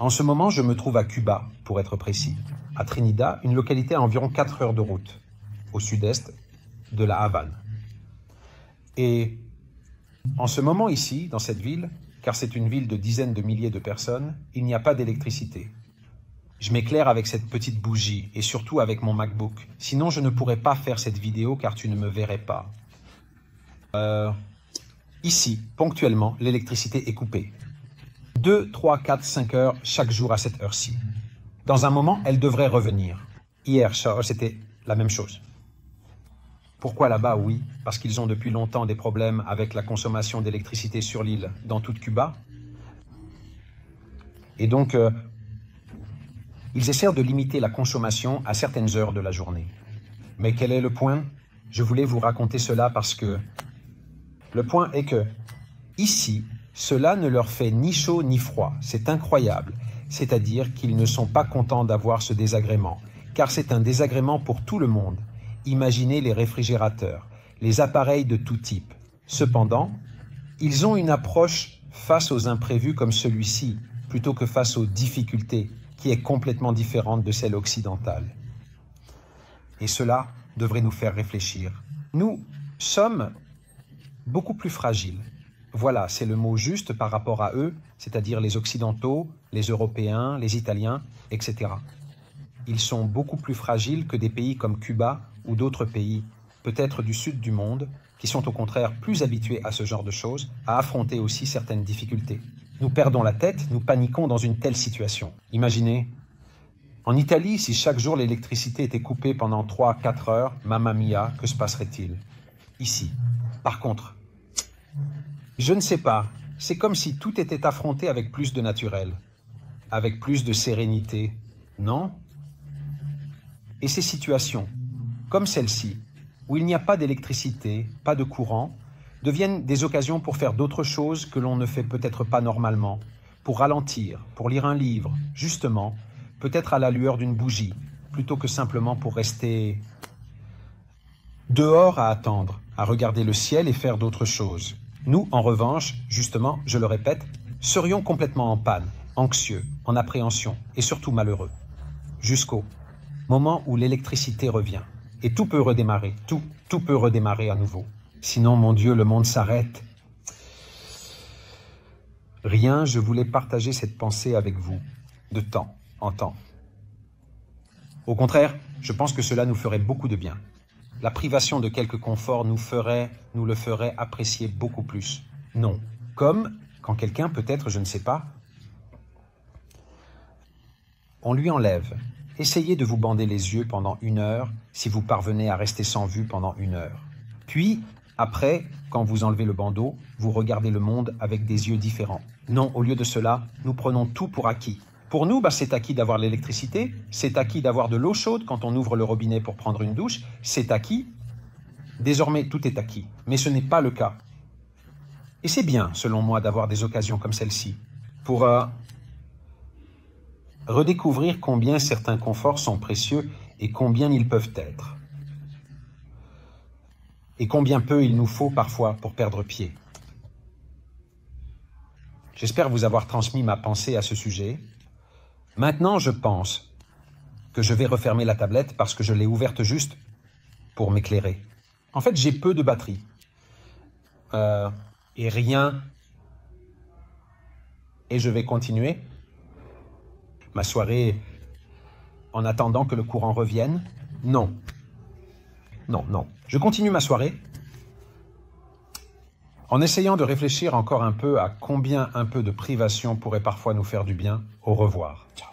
En ce moment, je me trouve à Cuba, pour être précis, à Trinidad, une localité à environ 4 heures de route, au sud-est de La Havane. Et en ce moment ici, dans cette ville, car c'est une ville de dizaines de milliers de personnes, il n'y a pas d'électricité. Je m'éclaire avec cette petite bougie et surtout avec mon MacBook. Sinon, je ne pourrais pas faire cette vidéo car tu ne me verrais pas. Ici, ponctuellement, l'électricité est coupée. 2, 3, 4, 5 heures chaque jour à cette heure-ci. Dans un moment, elle devrait revenir. Hier, c'était la même chose. Pourquoi là-bas? Oui, parce qu'ils ont depuis longtemps des problèmes avec la consommation d'électricité sur l'île, dans toute Cuba. Et donc, ils essaient de limiter la consommation à certaines heures de la journée. Mais quel est le point? Je voulais vous raconter cela parce que le point est que, ici, cela ne leur fait ni chaud ni froid. C'est incroyable. C'est-à-dire qu'ils ne sont pas contents d'avoir ce désagrément, car c'est un désagrément pour tout le monde. Imaginez les réfrigérateurs, les appareils de tout type. Cependant, ils ont une approche face aux imprévus comme celui-ci, plutôt que face aux difficultés, qui est complètement différente de celle occidentale. Et cela devrait nous faire réfléchir. Nous sommes beaucoup plus fragiles. Voilà, c'est le mot juste par rapport à eux, c'est-à-dire les Occidentaux, les Européens, les Italiens, etc. Ils sont beaucoup plus fragiles que des pays comme Cuba ou d'autres pays, peut-être du sud du monde, qui sont au contraire plus habitués à ce genre de choses, à affronter aussi certaines difficultés. Nous perdons la tête, nous paniquons dans une telle situation. Imaginez, en Italie, si chaque jour l'électricité était coupée pendant 3 à 4 heures, mamma mia, que se passerait-il? Ici, par contre, je ne sais pas, c'est comme si tout était affronté avec plus de naturel, avec plus de sérénité, non? Et ces situations, comme celle-ci, où il n'y a pas d'électricité, pas de courant, deviennent des occasions pour faire d'autres choses que l'on ne fait peut-être pas normalement, pour ralentir, pour lire un livre, justement, peut-être à la lueur d'une bougie, plutôt que simplement pour rester dehors à attendre, à regarder le ciel et faire d'autres choses. Nous, en revanche, justement, je le répète, serions complètement en panne, anxieux, en appréhension et surtout malheureux. Jusqu'au moment où l'électricité revient. Et tout peut redémarrer, tout peut redémarrer à nouveau. Sinon, mon Dieu, le monde s'arrête. Rien, je voulais partager cette pensée avec vous, de temps en temps. Au contraire, je pense que cela nous ferait beaucoup de bien. La privation de quelque confort nous le ferait apprécier beaucoup plus. Non, comme quand quelqu'un, peut-être, je ne sais pas, on lui enlève. Essayez de vous bander les yeux pendant 1 heure si vous parvenez à rester sans vue pendant 1 heure. Puis, après, quand vous enlevez le bandeau, vous regardez le monde avec des yeux différents. Non, au lieu de cela, nous prenons tout pour acquis. Pour nous, c'est acquis d'avoir l'électricité, c'est acquis d'avoir de l'eau chaude quand on ouvre le robinet pour prendre une douche, c'est acquis. Désormais, tout est acquis, mais ce n'est pas le cas. Et c'est bien, selon moi, d'avoir des occasions comme celle-ci, pour redécouvrir combien certains conforts sont précieux et combien ils peuvent être. Et combien peu il nous faut parfois pour perdre pied. J'espère vous avoir transmis ma pensée à ce sujet. Maintenant, je pense que je vais refermer la tablette parce que je l'ai ouverte juste pour m'éclairer. En fait, j'ai peu de batterie. Et rien. Et je vais continuer ma soirée en attendant que le courant revienne. Non. Non, non. Je continue ma soirée en essayant de réfléchir encore un peu à combien un peu de privation pourrait parfois nous faire du bien. Au revoir. Ciao.